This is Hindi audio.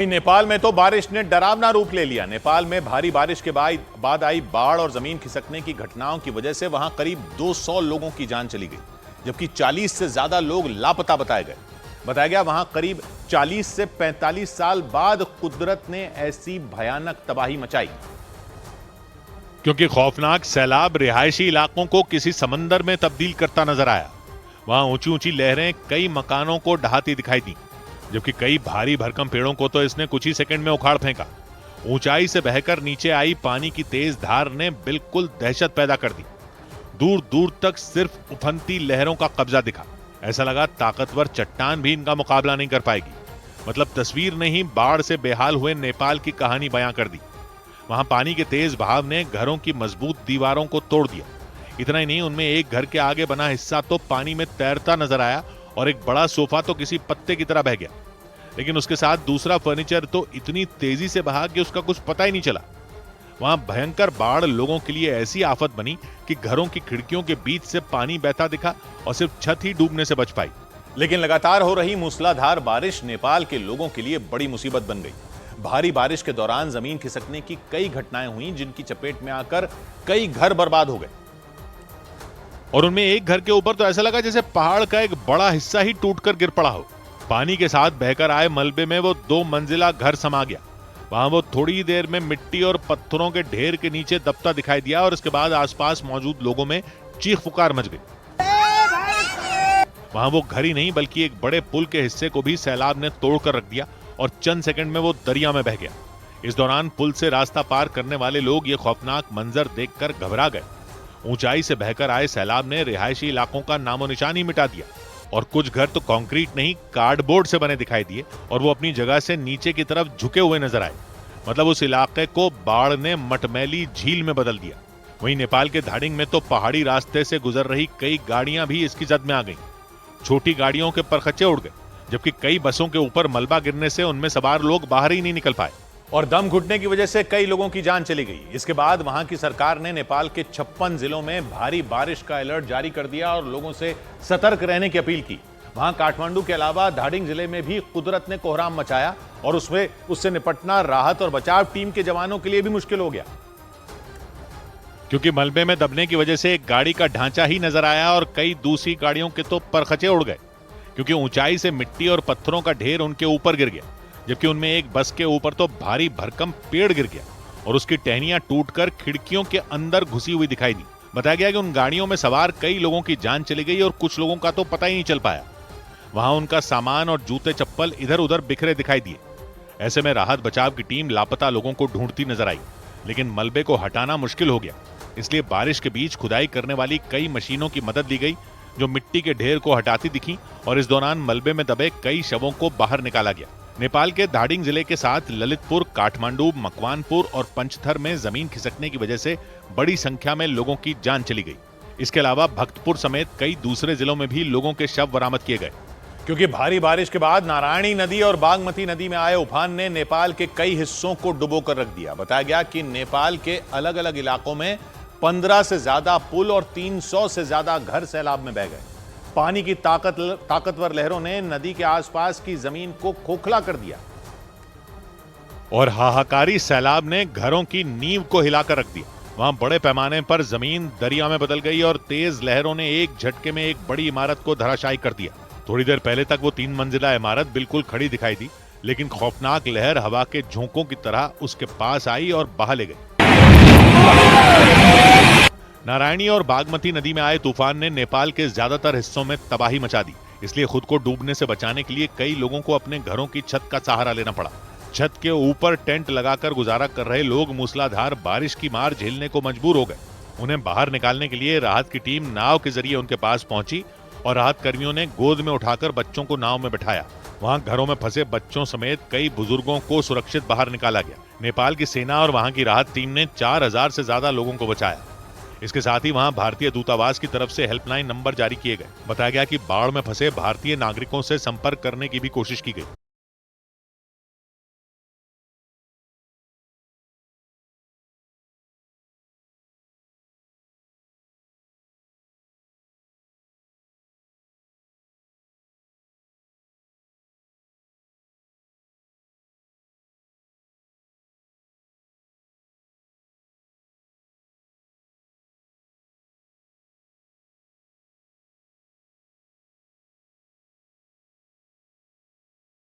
नेपाल में तो बारिश ने डरावना रूप ले लिया। नेपाल में भारी बारिश के बाद आई बाढ़ और जमीन खिसकने की घटनाओं की वजह से वहां करीब 200 लोगों की जान चली गई, जबकि 40 से ज्यादा लोग लापता बताए गए। बताया गया वहां करीब 40 से 45 साल बाद कुदरत ने ऐसी भयानक तबाही मचाई, क्योंकि खौफनाक सैलाब रिहायशी इलाकों को किसी समंदर में तब्दील करता नजर आया। वहां ऊंची ऊंची लहरें कई मकानों को ढहाती दिखाई दी, जबकि कई भारी भरकम पेड़ों को तो इसने कुछ ही सेकंड में उखाड़ फेंका। ऊंचाई से बहकर नीचे आई पानी की तेज धार ने बिल्कुल दहशत पैदा कर दी। दूर दूर तक सिर्फ उफनती लहरों का कब्जा दिखा। ऐसा लगा ताकतवर चट्टान भी इनका मुकाबला नहीं कर पाएगी। मतलब तस्वीर ने ही बाढ़ से बेहाल हुए नेपाल की कहानी बयां कर दी। वहां पानी के तेज बहाव ने घरों की मजबूत दीवारों को तोड़ दिया। इतना ही नहीं, उनमें एक घर के आगे बना हिस्सा तो पानी में तैरता नजर आया और एक बड़ा सोफा तो किसी पत्ते की तरह बह गया। लेकिन उसके साथ दूसरा फर्नीचर तो इतनी तेजी से बहा कि उसका कुछ पता ही नहीं चला। वहां भयंकर बाढ़ लोगों के लिए ऐसी आफत बनी कि घरों की खिड़कियों के बीच से पानी बहता दिखा और सिर्फ छत ही डूबने से बच पाई। लेकिन लगातार हो रही मूसलाधार बारिश नेपाल के लोगों के लिए बड़ी मुसीबत बन गई। भारी बारिश के दौरान जमीन खिसकने की कई घटनाएं हुई, जिनकी चपेट में आकर कई घर बर्बाद हो गए। और उनमें एक घर के ऊपर तो ऐसा लगा जैसे पहाड़ का एक बड़ा हिस्सा ही टूटकर गिर पड़ा हो। पानी के साथ बहकर आए मलबे में वो 2 मंजिला घर समा गया। वहां वो थोड़ी देर में मिट्टी और पत्थरों के ढेर के नीचे दबता दिखाई दिया और इसके बाद आसपास मौजूद लोगों में चीख पुकार मच गई। वहां वो घर ही नहीं बल्कि एक बड़े पुल के हिस्से को भी सैलाब ने तोड़कर रख दिया और चंद सेकंड में वो दरिया में बह गया। इस दौरान पुल से रास्ता पार करने वाले लोग ये खौफनाक मंजर देखकर घबरा गए। ऊंचाई से बहकर आए सैलाब ने रिहायशी इलाकों का नामो निशान ही मिटा दिया और कुछ घर तो कंक्रीट नहीं कार्डबोर्ड से बने दिखाई दिए और वो अपनी जगह से नीचे की तरफ झुके हुए नजर आए। मतलब उस इलाके को बाढ़ ने मटमैली झील में बदल दिया। वहीं नेपाल के धाडिंग में तो पहाड़ी रास्ते से गुजर रही कई गाड़ियां भी इसकी जद में आ गईं। छोटी गाड़ियों के परखच्चे उड़ गए, जबकि कई बसों के ऊपर मलबा गिरने से उनमें सवार लोग बाहर ही नहीं निकल पाए और दम घुटने की वजह से कई लोगों की जान चली गई। इसके बाद वहां की सरकार ने नेपाल के 56 जिलों में भारी बारिश का अलर्ट जारी कर दिया और लोगों से सतर्क रहने की अपील की। वहां काठमांडू के अलावा धाडिंग जिले में भी कुदरत ने कोहराम मचाया और उससे निपटना राहत और बचाव टीम के जवानों के लिए भी मुश्किल हो गया, क्योंकि मलबे में दबने की वजह से एक गाड़ी का ढांचा ही नजर आया और कई दूसरी गाड़ियों के तो परखचे उड़ गए, क्योंकि ऊंचाई से मिट्टी और पत्थरों का ढेर उनके ऊपर गिर गया। जबकि उनमें एक बस के ऊपर तो भारी भरकम पेड़ गिर गया और उसकी टहनियां टूटकर खिड़कियों के अंदर घुसी हुई दिखाई दी। बताया गया कि उन गाड़ियों में सवार कई लोगों की जान चली गई और कुछ लोगों का तो पता ही नहीं चल पाया। वहां उनका सामान और जूते चप्पल इधर उधर बिखरे दिखाई दिए। ऐसे में राहत बचाव की टीम लापता लोगों को ढूंढती नजर आई, लेकिन मलबे को हटाना मुश्किल हो गया। इसलिए बारिश के बीच खुदाई करने वाली कई मशीनों की मदद ली गई, जो मिट्टी के ढेर को हटाती दिखी और इस दौरान मलबे में दबे कई शवों को बाहर निकाला गया। नेपाल के धाडिंग जिले के साथ ललितपुर, काठमांडू, मकवानपुर और पंचथर में जमीन खिसकने की वजह से बड़ी संख्या में लोगों की जान चली गई। इसके अलावा भक्तपुर समेत कई दूसरे जिलों में भी लोगों के शव बरामद किए गए, क्योंकि भारी बारिश के बाद नारायणी नदी और बागमती नदी में आए उफान ने नेपाल के कई हिस्सों को डुबो कर रख दिया। बताया गया कि नेपाल के अलग अलग इलाकों में 15 से ज्यादा पुल और 300 से ज्यादा घर सैलाब में बह गए। पानी की ताकतवर लहरों ने नदी के आसपास की जमीन को खोखला कर दिया और हाहाकारी सैलाब ने घरों की नींव को हिलाकर रख दिया। वहां बड़े पैमाने पर जमीन दरिया में बदल गई और तेज लहरों ने एक झटके में एक बड़ी इमारत को धराशायी कर दिया। थोड़ी देर पहले तक वो 3 मंजिला इमारत बिल्कुल खड़ी दिखाई दी, लेकिन खौफनाक लहर हवा के झोंकों की तरह उसके पास आई और बहा ले गई। नारायणी और बागमती नदी में आए तूफान ने नेपाल के ज्यादातर हिस्सों में तबाही मचा दी। इसलिए खुद को डूबने से बचाने के लिए कई लोगों को अपने घरों की छत का सहारा लेना पड़ा। छत के ऊपर टेंट लगाकर गुजारा कर रहे लोग मूसलाधार बारिश की मार झेलने को मजबूर हो गए। उन्हें बाहर निकालने के लिए राहत की टीम नाव के जरिए उनके पास पहुंची और राहत कर्मियों ने गोद में उठाकर बच्चों को नाव में बिठाया। वहां घरों में फंसे बच्चों समेत कई बुजुर्गों को सुरक्षित बाहर निकाला गया। नेपाल की सेना और वहां की राहत टीम ने 4000 से ज्यादा लोगों को बचाया। इसके साथ ही वहां भारतीय दूतावास की तरफ से हेल्पलाइन नंबर जारी किए गए। बताया गया कि बाढ़ में फंसे भारतीय नागरिकों से संपर्क करने की भी कोशिश की गई।